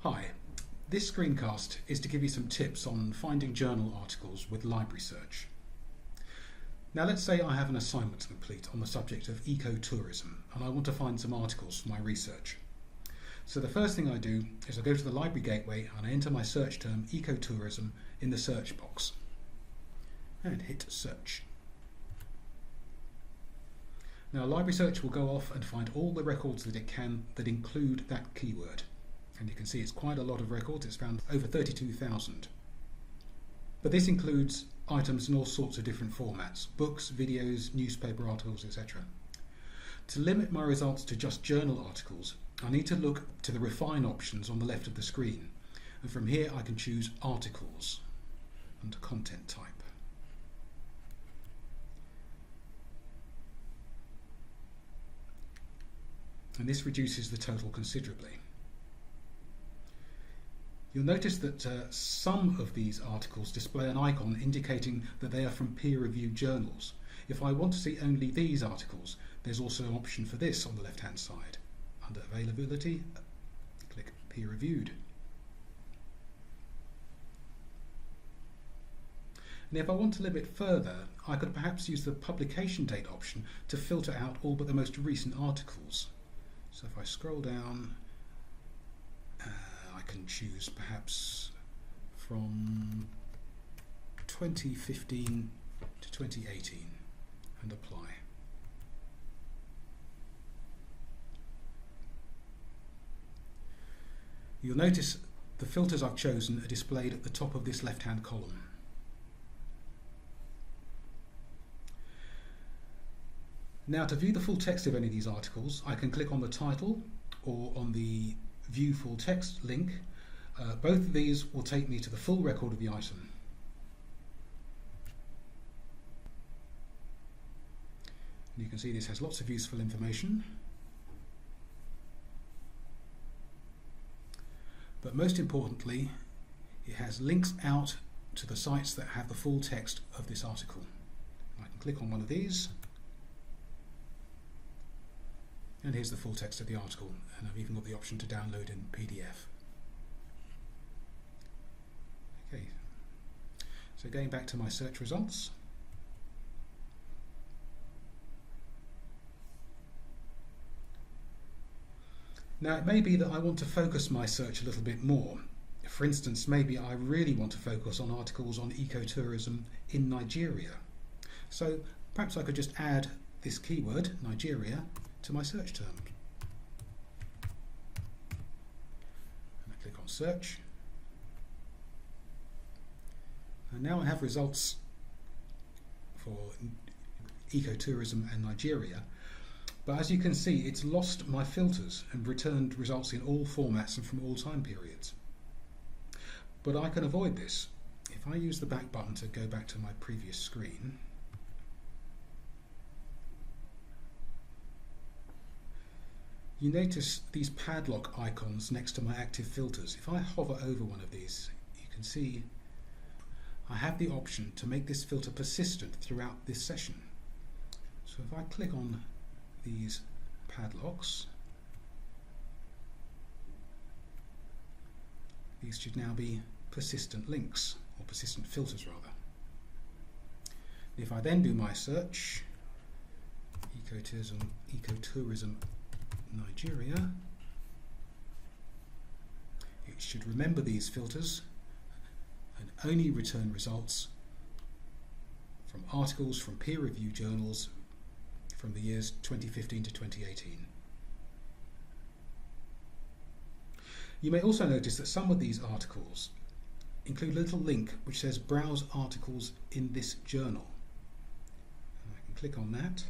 Hi, this screencast is to give you some tips on finding journal articles with library search. Now let's say I have an assignment to complete on the subject of ecotourism and I want to find some articles for my research. So the first thing I do is I go to the library gateway and I enter my search term ecotourism in the search box and hit search. Now library search will go off and find all the records that it can that include that keyword. And you can see it's quite a lot of records. It's found over 32,000. But this includes items in all sorts of different formats: books, videos, newspaper articles, etc. To limit my results to just journal articles, I need to look to the refine options on the left of the screen. And from here I can choose articles under content type. And this reduces the total considerably. You'll notice that some of these articles display an icon indicating that they are from peer-reviewed journals. If I want to see only these articles, there's also an option for this on the left-hand side. Under Availability, click Peer-Reviewed. And if I want to limit further, I could perhaps use the Publication Date option to filter out all but the most recent articles. So if I scroll down, I can choose perhaps from 2015 to 2018 and apply. You'll notice the filters I've chosen are displayed at the top of this left-hand column. Now to view the full text of any of these articles, I can click on the title or on the View Full Text link. Both of these will take me to the full record of the item. And you can see this has lots of useful information. But most importantly, it has links out to the sites that have the full text of this article. I can click on one of these. And here's the full text of the article, and I've even got the option to download in PDF. Okay, so going back to my search results. Now it may be that I want to focus my search a little bit more. For instance, maybe I really want to focus on articles on ecotourism in Nigeria. So perhaps I could just add this keyword, Nigeria, to my search term. And I click on search. And now I have results for ecotourism and Nigeria. But as you can see, it's lost my filters and returned results in all formats and from all time periods. But I can avoid this. If I use the back button to go back to my previous screen, you notice these padlock icons next to my active filters. If I hover over one of these, you can see I have the option to make this filter persistent throughout this session. So if I click on these padlocks, these should now be persistent links, or persistent filters rather. If I then do my search, ecotourism Nigeria, it should remember these filters and only return results from articles from peer-reviewed journals from the years 2015 to 2018. You may also notice that some of these articles include a little link which says browse articles in this journal. And I can click on that.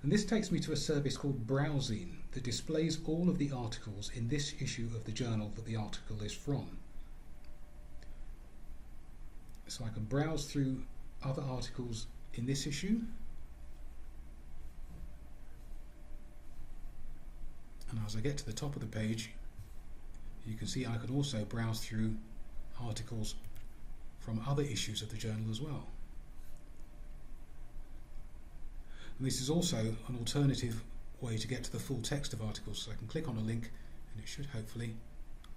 And this takes me to a service called Browsing that displays all of the articles in this issue of the journal that the article is from. So I can browse through other articles in this issue. And as I get to the top of the page, you can see I can also browse through articles from other issues of the journal as well. And this is also an alternative way to get to the full text of articles. So I can click on a link and it should hopefully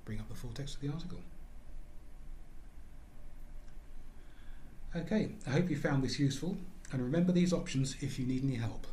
bring up the full text of the article. Okay, I hope you found this useful, and remember these options if you need any help.